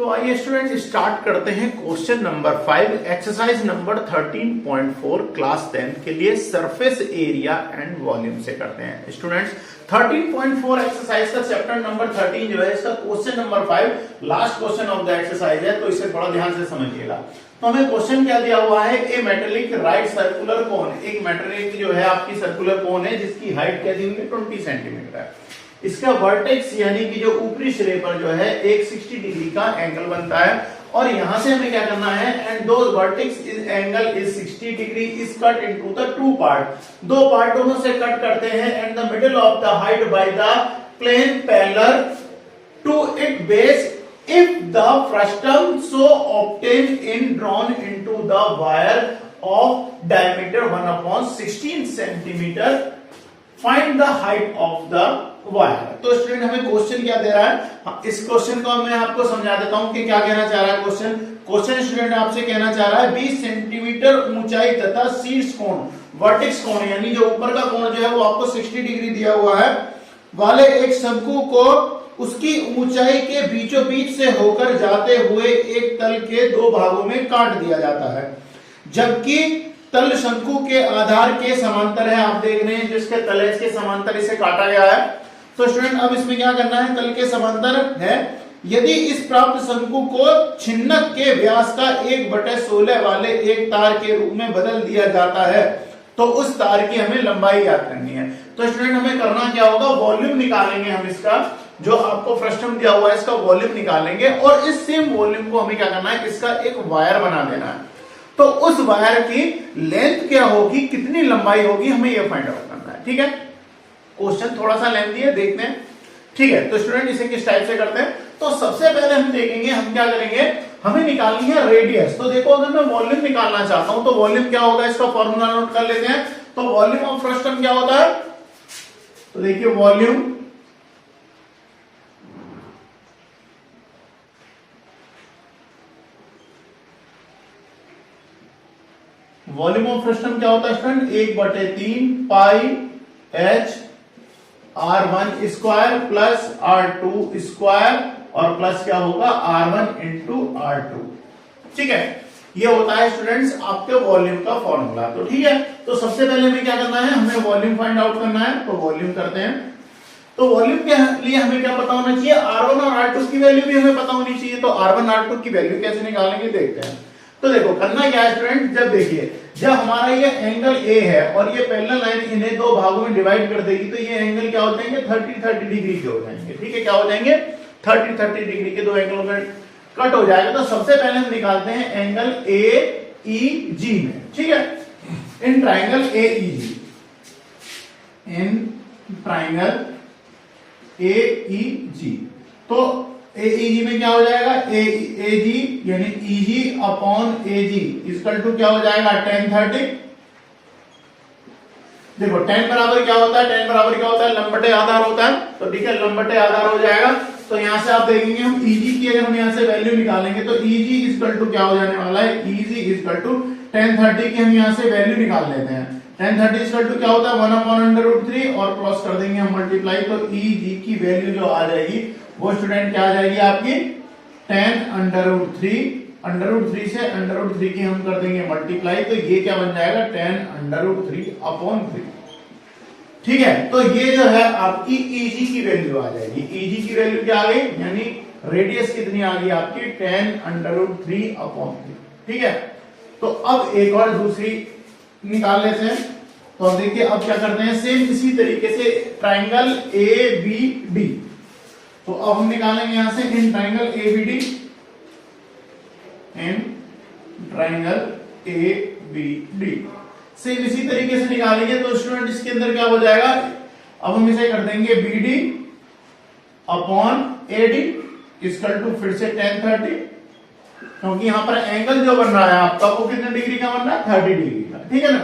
तो आइए student start करते हैं question number 5 exercise number 13.4 class 10 के लिए सरफेस एरिया एंड वॉल्यूम से करते हैं स्टूडेंट्स। 13.4 एक्सरसाइज का चैप्टर नंबर 13 जो है इसका question number 5 last question of the exercise है, तो इसे थोड़ा ध्यान से समझिएगा। तो हमें क्वेश्चन क्या दिया हुआ है, ए मेटेलिक राइट सर्कुलर कोन, एक मेटेलिक जो है आपकी सर्कुलर कोन है जिसकी हाइट क्या दी हुई है 20 सेंटीमीटर है। इसका वर्टेक्स यानी कि जो ऊपरी सिरे पर जो है एक 60 डिग्री का एंगल बनता है और यहां से हमें क्या करना है, and the vertex is angle is 60 degree is cut into the two part, दो पार्टों से कट करते हैं and the middle of the height by the plane parallel to it base if the frustum so obtained in drawn into the wire of diameter 1/16 centimeter find the height of the wire। तो student हमें question क्या दे रहा है, इस question को मैं आपको समझा देता हूं कि क्या कहना चाह रहा है क्वेश्चन। क्वेश्चन स्टूडेंट आपसे कहना चाह रहा है 20 सेंटीमीटर ऊंचाई तथा शीर्ष कोण वर्टेक्स कोण यानी जो ऊपर का कोण जो है वो आपको 60 डिग्री दिया हुआ है वाले एक शंकु को उसकी ऊंचाई के बीचों बीच से होकर जाते हुए एक तल के दो भागों में काट दिया जाता है, जबकि तल शंकु के आधार के समांतर है। आप देख रहे हैं जिसके तल है इसके समांतर इसे काटा गया है। तो स्टूडेंट अब इसमें क्या करना है, तल के समांतर है। यदि इस प्राप्त शंकु को छिन्नक के व्यास का 1/16 वाले एक तार के रूप में बदल दिया जाता है तो उस तार की हमें लंबाई याद करनी है। तो स्टूडेंट हमें करना क्या होगा, वॉल्यूम निकालेंगे हम इसका, जो आपको फ्रस्टम दिया हुआ है इसका वॉल्यूम निकालेंगे और इस सेम वॉल्यूम को हमें क्या करना है, इसका एक वायर बना देना है। तो उस वायर की लेंथ क्या होगी, कितनी लंबाई होगी, हमें यह फाइंड आउट करना है। ठीक है, क्वेश्चन थोड़ा सा लेंथी है, देखते हैं। ठीक है, तो स्टूडेंट इसे किस टाइप से करते हैं, तो सबसे पहले हम देखेंगे हम क्या करेंगे, हमें निकालनी है रेडियस। तो देखो अगर मैं वॉल्यूम निकालना चाहता हूं तो वॉल्यूम क्या होगा, इसका फॉर्मूला नोट कर लेते हैं। तो वॉल्यूम ऑफ फ्रस्टम क्या होता है, तो देखिए वॉल्यूम ऑफ फ्रस्टम क्या होता है स्टूडेंट, 1/3 पाई h r1 square plus r2 square और प्लस क्या होगा r1 इंटू r2। ठीक है, ये होता है स्टूडेंट्स आपके वॉल्यूम का फॉर्मूला। तो ठीक है, तो सबसे पहले हमें क्या करना है, हमें वॉल्यूम फाइंड आउट करना है। तो वॉल्यूम करते हैं। तो वॉल्यूम के लिए हमें क्या पता होना चाहिए, r1 और r2 की वैल्यू भी हमें पता होनी चाहिए। तो r1 r2 की वैल्यू कैसे निकालेंगे देखते हैं। तो देखो करना क्या है स्टूडेंट, जब देखिए जब हमारा ये एंगल ए है और ये पैरेलल लाइन इन्हें दो भागों में डिवाइड कर देगी तो ये एंगल क्या हो जाएंगे, 30-30 डिग्री के हो जाएंगे। ठीक है, क्या हो जाएंगे, 30-30 डिग्री के दो एंगलों में कट हो जाएगा। तो सबसे पहले हम निकालते हैं एंगल ए ई जी में। ठीक है, इन ट्राइंगल ए ई जी, इन ट्राइंगल ए ई जी। तो ए ई जी में क्या हो जाएगा, ए जी यानी E G upon A G equal to क्या हो जाएगा, tan 30। देखो tan बराबर क्या होता है, tan बराबर क्या होता है, लंबटे आधार होता है। तो ठीक है, लंबटे आधार हो जाएगा। तो यहां से आप देखेंगे हम ईजी की अगर हम यहां से वैल्यू निकालेंगे तो ईजी इक्वल टू क्या हो जाने वाला है, ईजी इक्वल टू tan 30 की हम यहां से वैल्यू निकाल लेते हैं। tan 30 इक्वल टू क्या होता है, 1/√3 और क्रॉस कर देंगे हम मल्टीप्लाई। तो ईजी की वैल्यू जो आ जाएगी वो स्टूडेंट क्या आ जाएगी आपकी, tan√3 √3 से √3 की हम कर देंगे मल्टीप्लाई। तो ये क्या बन जाएगा, tan√3/3। ठीक है, तो ये जो है आपकी ईजी की वैल्यू आ जाएगी। ईजी की वैल्यू क्या आ गई, यानी रेडियस कितनी आ गई आपकी, tan√3/3। ठीक है, तो अब एक और दूसरी निकाल लेते हैं। तो अब देखिए अब क्या करते हैं, सेम इसी तरीके से ट्राइंगल ए बी डी। तो अब हम निकालेंगे यहां से in triangle A B D, in triangle A B D same इसी तरीके से निकालेंगे। तो स्टूडेंट इसके अंदर क्या हो जाएगा, अब हम इसे कर देंगे B D upon A D equal to फिर से tan 30, क्योंकि यहां पर एंगल जो बन रहा है आपका वो कितने डिग्री का बन रहा है, 30 डिग्री का। ठीक है ना।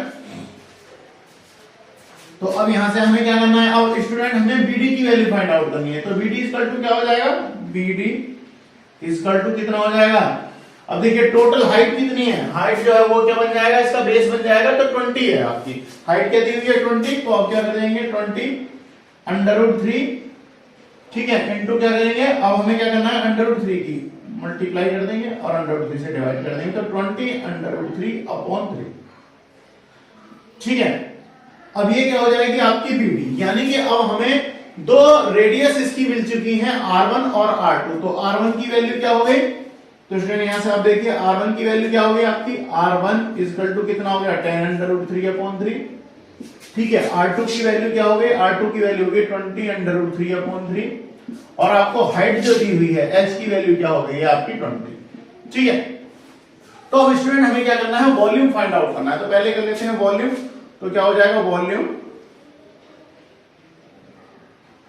तो अब यहां से हमें क्या करना है, अब स्टूडेंट हमें बीडी की वैल्यू फाइंड आउट करनी है। तो बीडी इक्वल टू क्या हो जाएगा, बीडी इक्वल टू कितना हो जाएगा, अब देखिए टोटल हाइट कितनी है, हाइट जो है वो क्या बन जाएगा, इसका बेस बन जाएगा तो 20 है आपकी हाइट, क्या दी हुई है 20। तो अब क्या कर देंगे 20 √3, ठीक है, इनटू क्या करेंगे, अब हमें क्या करना है √3 की मल्टीप्लाई कर देंगे और √3 से डिवाइड कर देंगे, तो 20√3/3। ठीक है, अब ये क्या हो जाएगी आपकी BD, यानी कि अब हमें दो रेडियस इसकी मिल चुकी हैं R1 और R2। तो R1 की वैल्यू क्या हो गई, तो स्टूडेंट यहां से आप देखिए R1 की वैल्यू क्या हो गई आपकी, R1 इक्वल टू कितना हो गया 10√3/3। ठीक है, R2 की वैल्यू क्या हो गई, R2 की वैल्यू हो गई 20√3/3। और आपको हाइट जो दी हुई है h की वैल्यू क्या हो गई है आपकी 20। ठीक है, तो अब स्टूडेंट हमें क्या करना है, वॉल्यूम फाइंड आउट करना है। तो पहले कर लेते हैं वॉल्यूम, तो क्या हो जाएगा, volume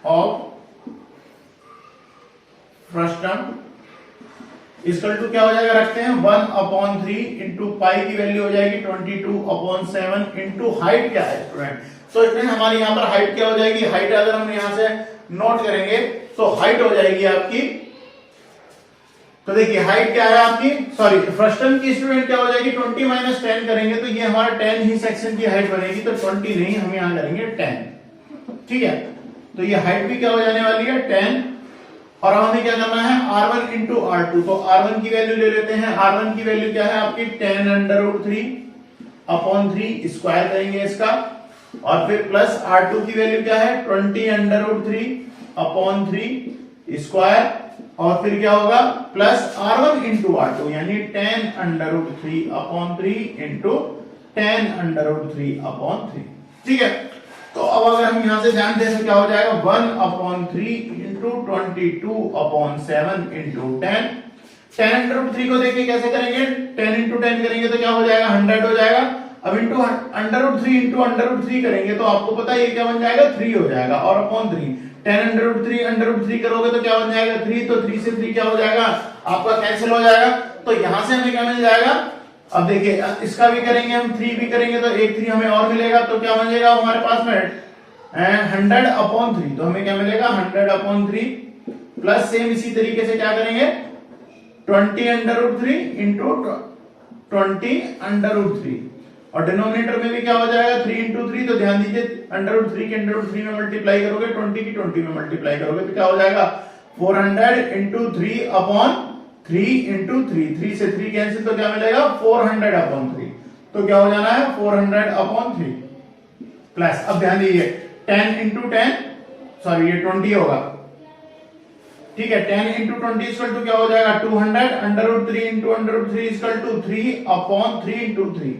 of frustum equal to क्या हो जाएगा, रखते हैं 1/3 इंटू पाई की वैल्यू हो जाएगी 22/7 इंटू हाइट क्या है स्टूडेंट। तो स्टूडेंट हमारी यहां पर हाइट क्या हो जाएगी, हाइट अगर हम यहां से नोट करेंगे तो हाइट हो जाएगी आपकी, तो देखिए हाइट क्या है आपकी, सॉरी फ्रस्टम की स्टूडेंट क्या हो जाएगी 20 - 10 करेंगे तो ये हमारा 10 ही सेक्शन की हाइट बनेगी, तो 20 नहीं हम यहां करेंगे 10। ठीक है, तो ये हाइट भी क्या हो जाने वाली है 10। और अब हमें क्या करना है R1 इंटू R2, तो R1 की वैल्यू ले लेते हैं। R1 की वैल्यू क्या है आपकी 10√3/3 स्क्वायर करेंगे इसका, और फिर प्लस R2 की वैल्यू क्या है 20√3/3 स्क्वायर, और फिर क्या होगा प्लस R1 इंटू R2 यानी 10√3/3 इंटू 10√3/3। ठीक है, तो अब अगर हम यहां से ध्यान दें तो क्या हो जाएगा 1/3 इंटू 22/7 इंटू 10। 10√3 को देखिए कैसे करेंगे, 10 इंटू 10 करेंगे तो क्या हो जाएगा 100 हो जाएगा। अब इंटू √3 इंटू √3 करेंगे तो आपको पता है ये क्या बन जाएगा 3 हो जाएगा, और अपॉन 3 10√3 करोगे तो क्या बन जाएगा 3, तो 3 से 3 क्या हो जाएगा आपका कैंसिल हो जाएगा। तो यहां से हमें क्या मिल जाएगा, अब देखिए इसका भी करेंगे हम, 3 भी करेंगे तो एक 3 हमें और मिलेगा, तो क्या बन जाएगा हमारे पास में 100/3, तो हमें क्या मिलेगा 100/3 प्लस सेम इसी तरीके से क्या करेंगे 20√3 इंटू 20√3, और डिनोमिनेटर में भी क्या हो जाएगा 3 इंटू 3, तो ध्यान दीजिए √3 के √3 में मल्टीप्लाई करोगे 20 की 20 में मल्टीप्लाई करोगे तो क्या हो जाएगा 400 इंटू 3/3 इंटू 3 से 3 कैंसिल, तो क्या मिलेगा 400/3, तो क्या हो जाना है 400/3 प्लस, अब ध्यान दीजिए 10 इंटू 10 सॉरी ये 20 होगा। ठीक है, 10 इंटू 20 इक्वल टू क्या हो जाएगा 200, √3 into √3 equal to 3/3 into 3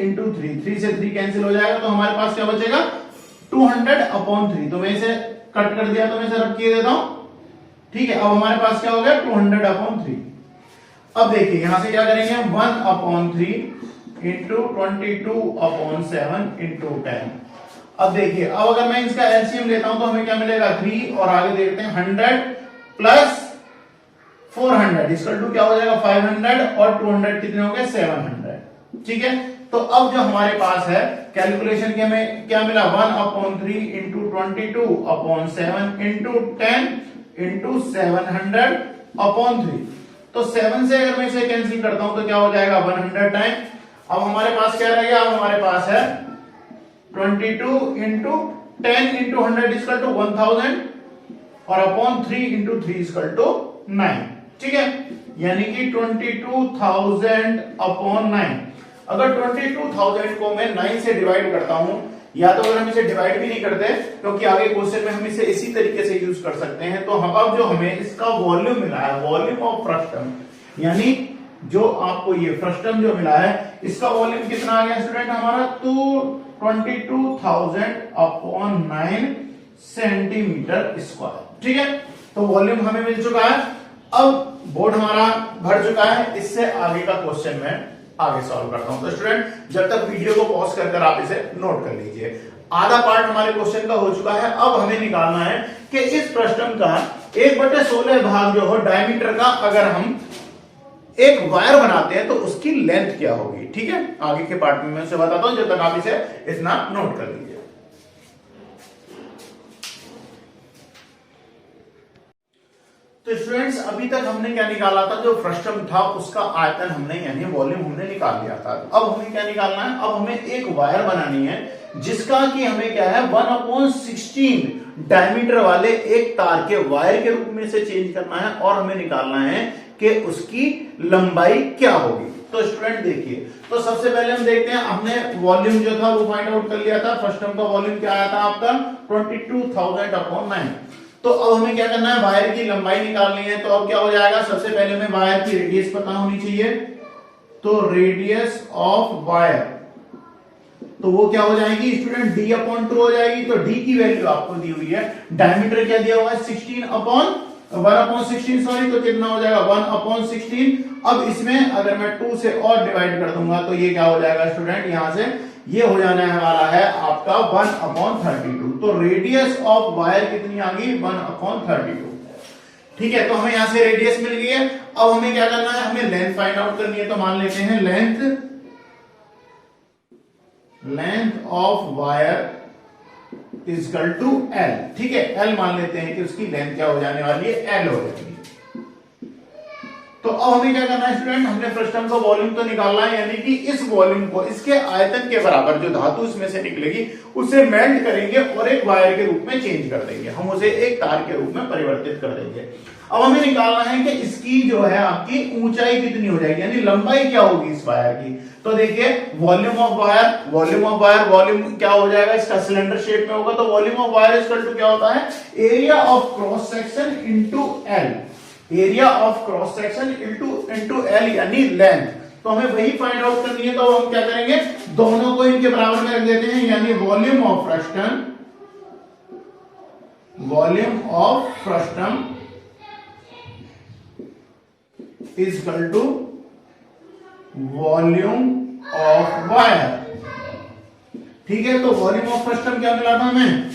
into 3 से 3 कैंसिल हो जाएगा, तो हमारे पास क्या बचेगा 200/3। तो मैं इसे कट कर दिया, तो मैं इसे रब किए देता हूं। ठीक है, अब हमारे पास क्या हो गया 200/3। अब देखिए यहां से क्या करेंगे 1/3 इंटू 22/7 इंटू 10। अब देखिए अब अगर मैं इसका एलसीएम लेता हूं तो हमें क्या मिलेगा 3, और आगे देखते हैं 100 प्लस 400 इक्वल टू क्या हो जाएगा 500, और 200 कितने हो गए 700। ठीक है, तो अब जो हमारे पास है कैलकुलेशन के हमें क्या मिला 1/3 इंटू 22/7 इंटू 10 इंटू 700/3। तो 7 से अगर मैं इसे कैंसिल करता हूं तो क्या हो जाएगा 100 टाइम। अब हमारे पास क्या रह गया, अब हमारे पास है 22 इंटू 10 इंटू 100 इक्वल टू 1000, और अपॉन 3 इंटू 3 इक्वल टू 9। ठीक है, यानी कि 22,000/9। अगर 22,000 को मैं 9 से डिवाइड करता हूं, या तो अगर हम इसे डिवाइड भी नहीं करते क्योंकि आगे क्वेश्चन में हम इसे इसी तरीके से यूज कर सकते हैं, तो हम अब जो हमें इसका वॉल्यूम मिला है, वॉल्यूम ऑफ फ्रस्टम, यानी जो आपको ये फ्रस्टम जो मिला है इसका वॉल्यूम कितना आ गया स्टूडेंट हमारा, तो 22,000/9 सेंटीमीटर स्क्वायर। ठीक है, तो वॉल्यूम हमें मिल चुका है। अब बोर्ड हमारा भर चुका है, इससे आगे का क्वेश्चन मैं आगे सॉल्व करता हूं। तो स्टूडेंट जब तक वीडियो को पॉज कर आप इसे नोट कर लीजिए। आधा पार्ट हमारे क्वेश्चन का हो चुका है। अब हमें निकालना है कि इस फ्रस्टम का 1/16 भाग जो हो डायमीटर का, अगर हम एक वायर बनाते हैं तो उसकी लेंथ क्या होगी। ठीक है, आगे के पार्ट में मैं उसे बताता हूं, जब तक आप इसे इतना नोट कर लीजिए। तो स्टूडेंट्स अभी तक हमने क्या निकाला था, जो फ्रस्टम था उसका आयतन हमने यानी वॉल्यूम हमने निकाल लिया था। अब हमें क्या निकालना है, अब हमें एक वायर बनानी है जिसका कि हमें क्या है 1/16 डायमीटर वाले एक तार के वायर के रूप में से चेंज करना है और हमें निकालना है कि उसकी लंबाई क्या होगी। तो स्टूडेंट देखिए, तो सबसे पहले हम देखते हैं, हमने वॉल्यूम जो था वो फाइंड आउट कर लिया था। फ्रस्टम का वॉल्यूम क्या आया था आपका 22,000/9। तो अब हमें क्या करना है, वायर की लंबाई निकालनी है। तो अब क्या हो जाएगा, सबसे पहले हमें वायर की रेडियस पता होनी चाहिए। तो रेडियस ऑफ वायर तो वो क्या हो जाएगी स्टूडेंट, d/2 हो जाएगी। तो d की वैल्यू आपको दी हुई है, डायमीटर क्या दिया हुआ है 1/16 सॉरी, तो कितना हो जाएगा 1/16। अब इसमें अगर मैं 2 से और डिवाइड कर दूंगा तो ये क्या हो जाएगा स्टूडेंट, यहां से ये हो जाने वाला है आपका 1/32। तो रेडियस ऑफ वायर कितनी आ गई 1/32। ठीक है, तो हमें यहां से रेडियस मिल गई है। अब हमें क्या करना है, हमें लेंथ फाइंड आउट करनी है। तो मान लेते हैं length of wire is equal to L. ठीक है, एल मान लेते हैं कि उसकी लेंथ क्या हो जाने वाली है, एल हो जाएगी। तो अब हमें क्या करना है स्टूडेंट, हमने फ्रस्टम का वॉल्यूम तो निकालना है, यानी कि इस वॉल्यूम को इसके आयतन के बराबर जो धातु इसमें से निकलेगी उसे मेल्ट करेंगे और एक वायर के रूप में चेंज कर देंगे, हम उसे एक तार के रूप में परिवर्तित कर देंगे। अब हमें निकालना है कि इसकी जो है आपकी ऊंचाई कितनी हो जाएगी, यानी लंबाई क्या होगी इस वायर की। तो देखिए वॉल्यूम ऑफ वॉल्यूम क्या हो जाएगा, इसका सिलेंडर शेप में होगा। तो volume of wire equal to क्या होता है, area of cross section into L. Area of cross section into L यानी लेंथ। तो हमें वही फाइंड आउट करनी है। तो हम क्या करेंगे, दोनों को इनके बराबर में रख देते हैं, यानी volume of frustum is equal to volume of wire. ठीक है, तो वॉल्यूम ऑफ फ्रस्टम क्या मिला था हमें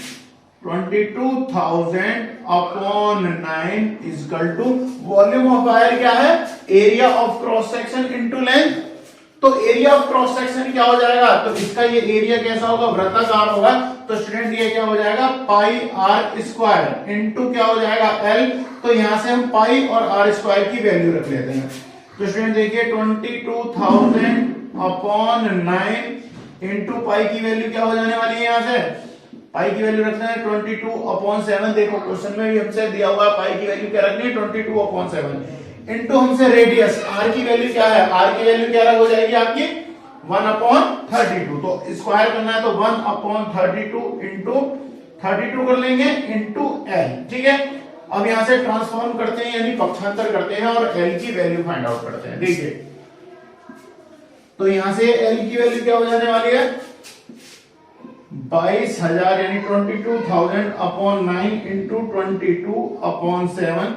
22,000/9 is equal to volume of wire क्या है, area of cross section into length. तो एरिया ऑफ क्रॉस सेक्शन क्या हो जाएगा, तो इसका ये एरिया कैसा होगा, वृत्ताकार होगा। तो स्टूडेंट ये क्या हो जाएगा पाई आर स्क्वायर इंटू क्या हो जाएगा एल। तो यहां से हम पाई और आर स्क्वायर की वैल्यू रख लेते हैं। तो स्टूडेंट देखिए 22,000/9 इंटू पाई की वैल्यू क्या हो जाने वाली है, यहां से पाई की वैल्यू रखना है 22/7। देखो क्वेश्चन में भी हमसे दिया हुआ है पाई की वैल्यू क्या रखनी है 22/7 इंटू हमसे रेडियस आर की वैल्यू क्या है, आर की वैल्यू क्या हो जाएगी आपकी 1/32। तो स्क्वायर करना है तो 1/32 इंटू 32 कर लेंगे इंटू एल। ठीक है, अब यहां से ट्रांसफॉर्म करते हैं यानी पक्षांतर करते हैं और एल की वैल्यू फाइंड आउट करते हैं। देखिए तो यहां से एल की वैल्यू क्या हो जाने वाली है 22,000 यानी 22,000/9 into 22/7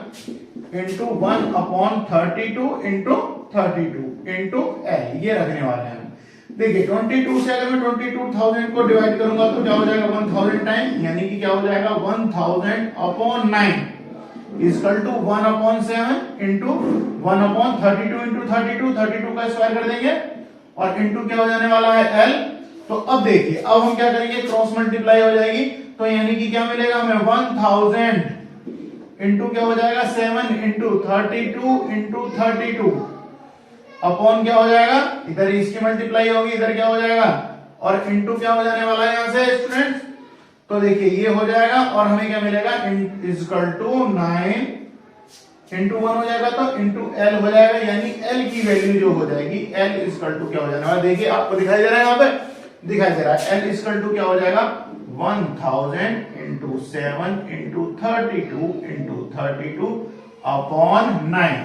into 1/32 into 32 into L, ये रखने वाले हैं। देखिए 22 से अगर मैं 22,000 को डिवाइड करूंगा तो क्या हो जाएगा 1000 टाइम, यानी कि क्या हो जाएगा 1000/9 इक्वल टू 1/7 इंटू 1/32 इंटू 32 का स्क्वायर कर देंगे और इंटू क्या हो जाने वाला है एल। तो अब देखिए अब हम क्या करेंगे क्रॉस मल्टीप्लाई हो जाएगी। तो यानी कि क्या मिलेगा हमें 1000 इंटू क्या हो जाएगा 7 इंटू 32 इंटू 32 अपॉन क्या हो जाएगा, इधर इसकी मल्टीप्लाई होगी इधर क्या हो जाएगा और इंटू क्या हो जाने वाला है यहां से स्टूडेंट। तो देखिए ये हो जाएगा और हमें क्या मिलेगा इक्वल टू 9 इंटू 1 हो जाएगा तो इंटू एल हो जाएगा, यानी एल की वैल्यू जो हो जाएगी एल इक्वल टू क्या हो जाने वाला, देखिए आपको दिखाई दे रहा है, यहाँ पे दिखाई दे रहा है एल इक्वल टू क्या हो जाएगा 1000 इंटू 7 इंटू 32 इंटू 32 अपॉन 9।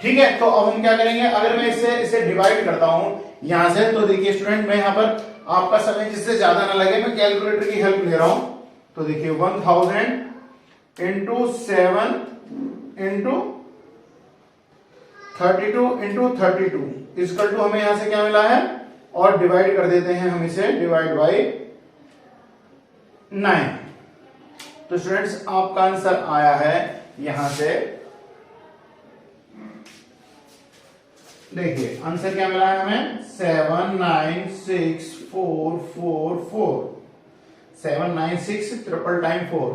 ठीक है, तो अब हम क्या करेंगे, अगर मैं इसे डिवाइड करता हूं यहां से, तो देखिए स्टूडेंट मैं यहां पर आपका समय जिससे ज्यादा ना लगे मैं कैलकुलेटर की हेल्प ले रहा हूं। तो देखिए 1000 into 7 into 32 into 32 equal to हमें यहां से क्या मिला है और डिवाइड कर देते हैं हम इसे डिवाइड बाई 9। तो स्टूडेंट्स आपका आंसर आया है यहां से, देखिए आंसर क्या मिला है हमें 796,444 796 ट्रिपल टाइम 4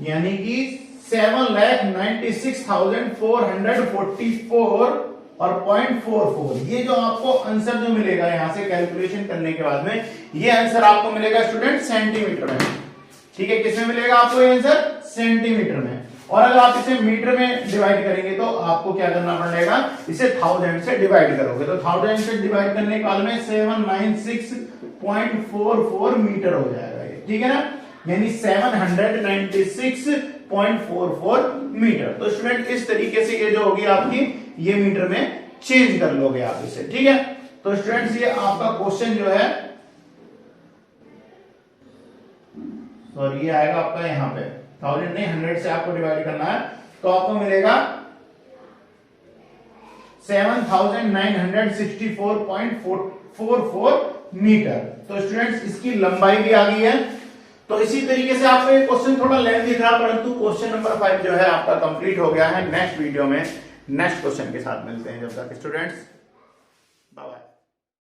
यानी कि 7,96,444 और 0.44। ये जो आपको आंसर जो मिलेगा यहां से कैलकुलेशन करने के बाद में, ये आंसर आपको मिलेगा स्टूडेंट सेंटीमीटर में। ठीक है, किसमें मिलेगा आपको ये आंसर? सेंटीमीटर में। और अगर आप इसे मीटर में डिवाइड करेंगे तो आपको क्या करना पड़ेगा, इसे 1000 से डिवाइड करोगे तो 1000 से डिवाइड करने के बाद में 796.44 मीटर हो जाएगा ये। ठीक है ना, यानी 796.44 मीटर। तो स्टूडेंट इस तरीके से ये जो होगी आपकी, ये मीटर में चेंज कर लोगे आप इसे। ठीक है, तो स्टूडेंट्स ये आपका क्वेश्चन जो है, सॉरी ये आएगा आपका यहाँ पे 1000 नहीं 100 से आपको डिवाइड करना है तो आपको मिलेगा 7,964.44 मीटर। तो स्टूडेंट्स इसकी लंबाई भी आ गई है। तो इसी तरीके से आपको ये क्वेश्चन थोड़ा लेंथी था, परंतु क्वेश्चन नंबर 5 जो है आपका कंप्लीट हो गया है। नेक्स्ट वीडियो में नेक्स्ट क्वेश्चन के साथ मिलते हैं। जब तक स्टूडेंट्स